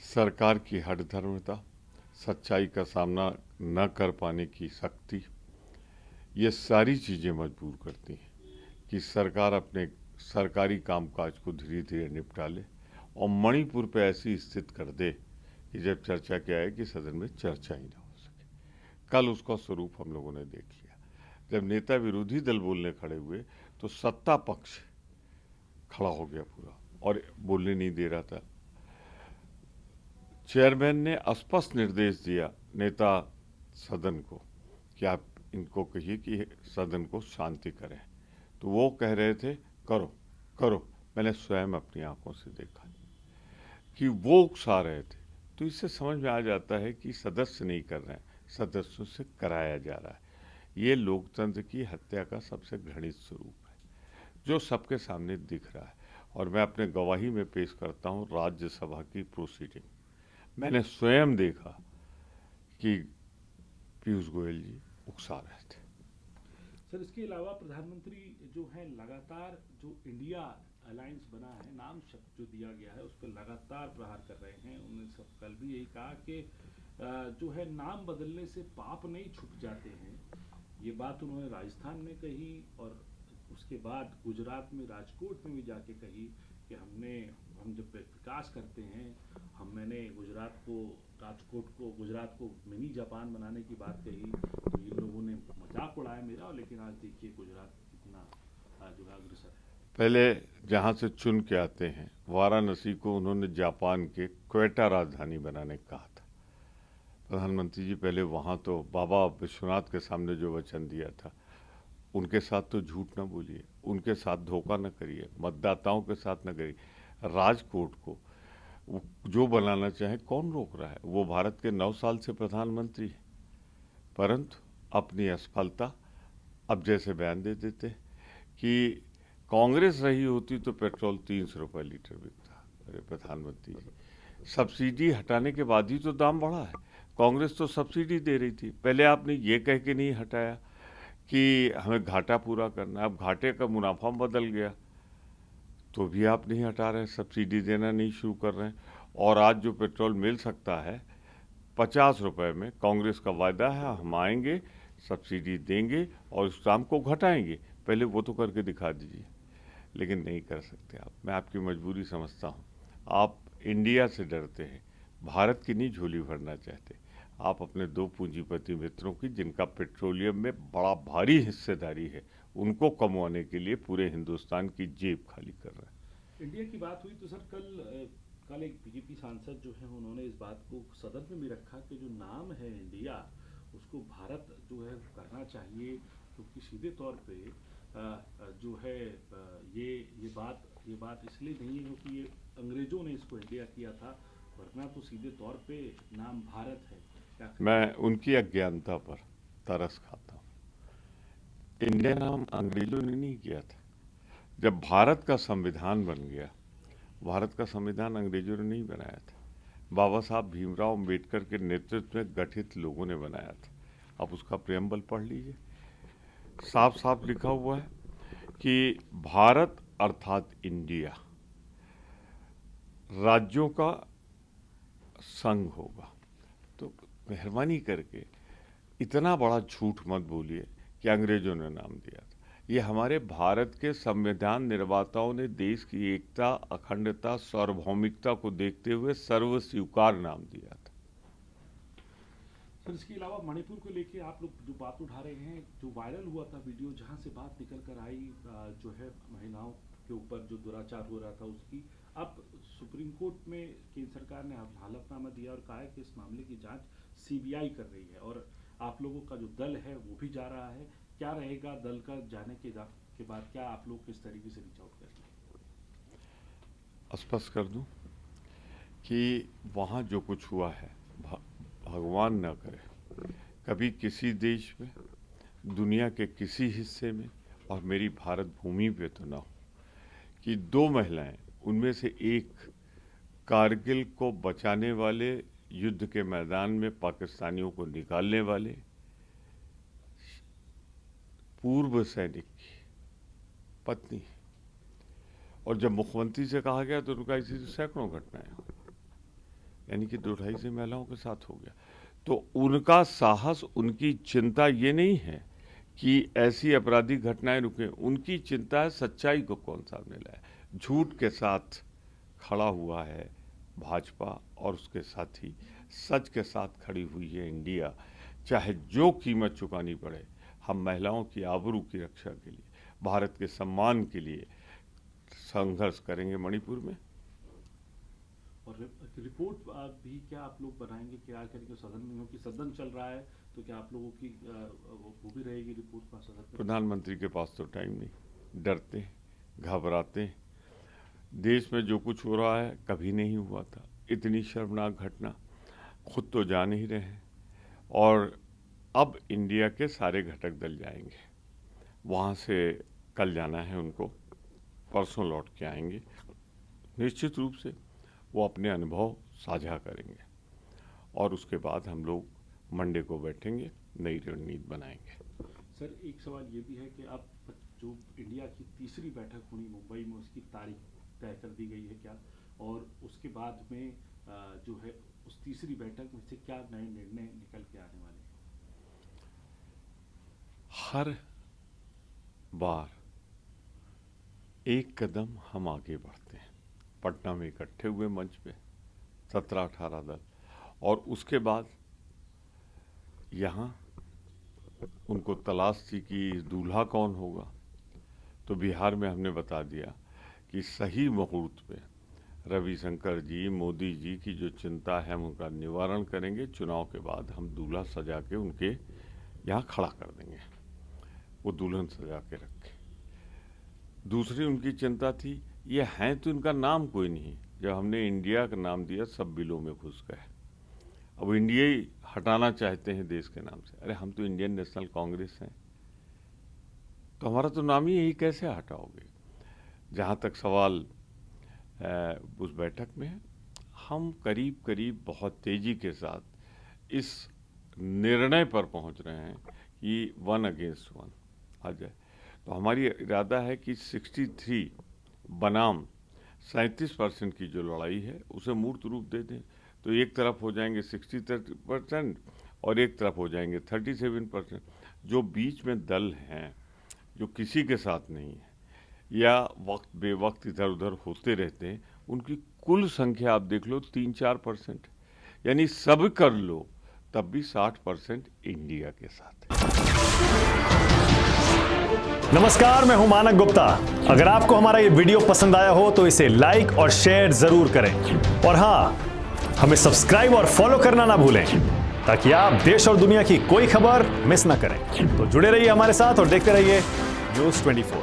सरकार की हठधर्मिता, सच्चाई का सामना न कर पाने की शक्ति, ये सारी चीज़ें मजबूर करती हैं कि सरकार अपने सरकारी कामकाज को धीरे धीरे निपटा ले और मणिपुर पे ऐसी स्थिति कर दे कि जब चर्चा क्या है कि सदन में चर्चा ही ना हो सके। कल उसका स्वरूप हम लोगों ने देख लिया। जब नेता विरोधी दल बोलने खड़े हुए तो सत्ता पक्ष खड़ा हो गया पूरा और बोलने नहीं दे रहा था। चेयरमैन ने स्पष्ट निर्देश दिया नेता सदन को कि आप इनको कहिए कि सदन को शांति करें, तो वो कह रहे थे करो करो। मैंने स्वयं अपनी आंखों से देखा कि वो उकसा रहे थे। तो इससे समझ में आ जाता है कि सदस्य नहीं कर रहे हैं, सदस्यों से कराया जा रहा है। ये लोकतंत्र की हत्या का सबसे घृणित स्वरूप है जो सबके सामने दिख रहा है। और मैं अपने गवाही में पेश करता हूँ राज्यसभा की प्रोसीडिंग। मैंने स्वयं देखा कि पीयूष गोयल जी उकसा रहे थे। सर, इसके अलावा प्रधानमंत्री जो है लगातार जो इंडिया अलायंस बना है, नाम शब्द जो दिया गया है उस पर लगातार प्रहार कर रहे हैं। उन्होंने सब कल भी यही कहा कि जो है नाम बदलने से पाप नहीं छुप जाते हैं। ये बात उन्होंने राजस्थान में कही और उसके बाद गुजरात में राजकोट में भी जाके कही कि हम जब विकास करते हैं, मैंने गुजरात को मिनी जापान बनाने की बात कही तो इन लोगों ने मजाक उड़ाया मेरा। लेकिन आज देखिए गुजरात कितना जो है अग्रसर है। पहले जहाँ से चुन के आते हैं वाराणसी को उन्होंने जापान के क्वेटा राजधानी बनाने का कहा था। प्रधानमंत्री जी पहले वहाँ तो बाबा विश्वनाथ के सामने जो वचन दिया था उनके साथ तो झूठ ना बोलिए, उनके साथ धोखा न करिए, मतदाताओं के साथ न करिए। राजकोट को जो बनाना चाहे कौन रोक रहा है? वो भारत के 9 साल से प्रधानमंत्री है, परंतु अपनी असफलता अब जैसे बयान दे देते कि कांग्रेस रही होती तो पेट्रोल 300 रुपये लीटर बिकता। अरे प्रधानमंत्री जी, सब्सिडी हटाने के बाद ही तो दाम बढ़ा है। कांग्रेस तो सब्सिडी दे रही थी, पहले आपने ये कह के नहीं हटाया कि हमें घाटा पूरा करना है। अब घाटे का मुनाफा बदल गया तो भी आप नहीं हटा रहे, सब्सिडी देना नहीं शुरू कर रहे हैं। और आज जो पेट्रोल मिल सकता है 50 रुपये में, कांग्रेस का वायदा है हम आएंगे, सब्सिडी देंगे और उस दाम को घटाएंगे। पहले वो तो करके दिखा दीजिए, लेकिन नहीं कर सकते आप। मैं आपकी मजबूरी समझता हूँ। आप इंडिया से डरते हैं, भारत की नहीं झोली भरना चाहते। आप अपने दो पूंजीपति मित्रों की, जिनका पेट्रोलियम में बड़ा भारी हिस्सेदारी है, उनको कमवाने के लिए पूरे हिंदुस्तान की जेब खाली कर रहे हैं। इंडिया की बात हुई तो सर कल एक बीजेपी सांसद जो है उन्होंने इस बात को सदन में भी रखा कि जो नाम है इंडिया उसको भारत जो है करना चाहिए, क्योंकि सीधे तौर पे जो है ये बात इसलिए नहीं है क्योंकि ये अंग्रेजों ने इसको इंडिया किया था, वरना तो सीधे तौर पे नाम भारत है। क्या कहें? मैं उनकी अज्ञानता पर तरस खाता हूँ। इंडिया नाम अंग्रेजों ने नहीं किया था। जब भारत का संविधान बन गया, भारत का संविधान अंग्रेजों ने नहीं बनाया था, बाबा साहब भीमराव अम्बेडकर के नेतृत्व में गठित लोगों ने बनाया था। आप उसका प्रेम्बल पढ़ लीजिए, साफ साफ लिखा हुआ है कि भारत अर्थात इंडिया राज्यों का संघ होगा। तो मेहरबानी करके इतना बड़ा झूठ मत बोलिए कि अंग्रेजों ने नाम दिया था। ये हमारे भारत के संविधान निर्माताओं ने देश की एकता, अखंडता, सार्वभौमिकता को देखते हुए सर्व स्वीकार नाम दिया था। सर, इसके अलावा मणिपुर को लेके आप लोग जो बात उठा रहे हैं, जो वायरल हुआ था वीडियो जहां से बात निकल कर आई जो है महिलाओं के ऊपर जो दुराचार हो रहा था उसकी, अब सुप्रीम कोर्ट में केंद्र सरकार ने हलफनामा दिया और कहा है कि इस मामले की जांच सीबीआई कर रही है और आप लोगों का जो दल है वो भी जा रहा है। क्या रहेगा दल का जाने के बाद, क्या आप लोग किस तरीके से रीच आउट करेंगे? स्पष्ट कर दूं कि वहाँ जो कुछ हुआ है, भगवान न करे कभी किसी देश में, दुनिया के किसी हिस्से में, और मेरी भारत भूमि पे तो ना हो कि दो महिलाएं, उनमें से एक कारगिल को बचाने वाले, युद्ध के मैदान में पाकिस्तानियों को निकालने वाले पूर्व सैनिक की पत्नी। और जब मुख्यमंत्री से कहा गया तो उनका इसी से सैकड़ों घटनाएं हुई। यानी कि 2-2.5 से महिलाओं के साथ हो गया। तो उनका साहस, उनकी चिंता ये नहीं है कि ऐसी आपराधिक घटनाएं रुकें, उनकी चिंता है सच्चाई को कौन सामने लाए। झूठ के साथ खड़ा हुआ है भाजपा और उसके साथी, सच के साथ खड़ी हुई है इंडिया। चाहे जो कीमत चुकानी पड़े, हम महिलाओं की आबरू की रक्षा के लिए, भारत के सम्मान के लिए संघर्ष करेंगे मणिपुर में। और रिपोर्ट भी क्या आप लोग बनाएंगे, क्या करेंगे सदन में, क्योंकि सदन चल रहा है, तो क्या आप लोगों की वो भी रहेगी रिपोर्ट का सदन में? प्रधानमंत्री के पास तो टाइम नहीं, डरते घबराते। देश में जो कुछ हो रहा है कभी नहीं हुआ था, इतनी शर्मनाक घटना खुद तो जान ही रहे हैं। और अब इंडिया के सारे घटक दल जाएंगे, वहाँ से कल जाना है उनको, परसों लौट के आएंगे। निश्चित रूप से वो अपने अनुभव साझा करेंगे और उसके बाद हम लोग मंडे को बैठेंगे, नई रणनीति बनाएंगे। सर, एक सवाल ये भी है कि अब जो इंडिया की तीसरी बैठक होनी मुंबई में, उसकी तारीख तय कर दी गई है क्या, और उसके बाद में जो है उस तीसरी बैठक में से क्या नए निर्णय निकल के आने वाले हैं? हर बार एक कदम हम आगे बढ़ते हैं। पटना में इकट्ठे हुए मंच पे 17-18 दल, और उसके बाद यहाँ उनको तलाश थी कि दूल्हा कौन होगा। तो बिहार में हमने बता दिया कि सही मुहूर्त पे रविशंकर जी, मोदी जी की जो चिंता है हम उनका निवारण करेंगे। चुनाव के बाद हम दूल्हा सजा के उनके यहाँ खड़ा कर देंगे, वो दुल्हन सजा के रखे। दूसरी उनकी चिंता थी, ये हैं तो इनका नाम कोई नहीं। जब हमने इंडिया का नाम दिया सब बिलों में घुस गए। अब इंडिया ही हटाना चाहते हैं देश के नाम से। अरे हम तो इंडियन नेशनल कांग्रेस हैं, तो हमारा तो नाम ही यही, कैसे हटाओगे। जहाँ तक सवाल उस बैठक में है, हम करीब करीब बहुत तेजी के साथ इस निर्णय पर पहुँच रहे हैं कि 1 अगेंस्ट 1 आ जाए। तो हमारी इरादा है कि 63 बनाम 37% की जो लड़ाई है उसे मूर्त रूप दे दें। तो एक तरफ हो जाएंगे 63% और एक तरफ हो जाएंगे 37%। जो बीच में दल हैं, जो किसी के साथ नहीं है या वक्त बेवक्त इधर उधर होते रहते हैं, उनकी कुल संख्या आप देख लो 3-4%, यानी सब कर लो तब भी 60% इंडिया के साथ है। नमस्कार, मैं हूं मानक गुप्ता। अगर आपको हमारा ये वीडियो पसंद आया हो तो इसे लाइक और शेयर जरूर करें, और हाँ, हमें सब्सक्राइब और फॉलो करना ना भूलें ताकि आप देश और दुनिया की कोई खबर मिस ना करें। तो जुड़े रहिए हमारे साथ और देखते रहिए न्यूज़ 24।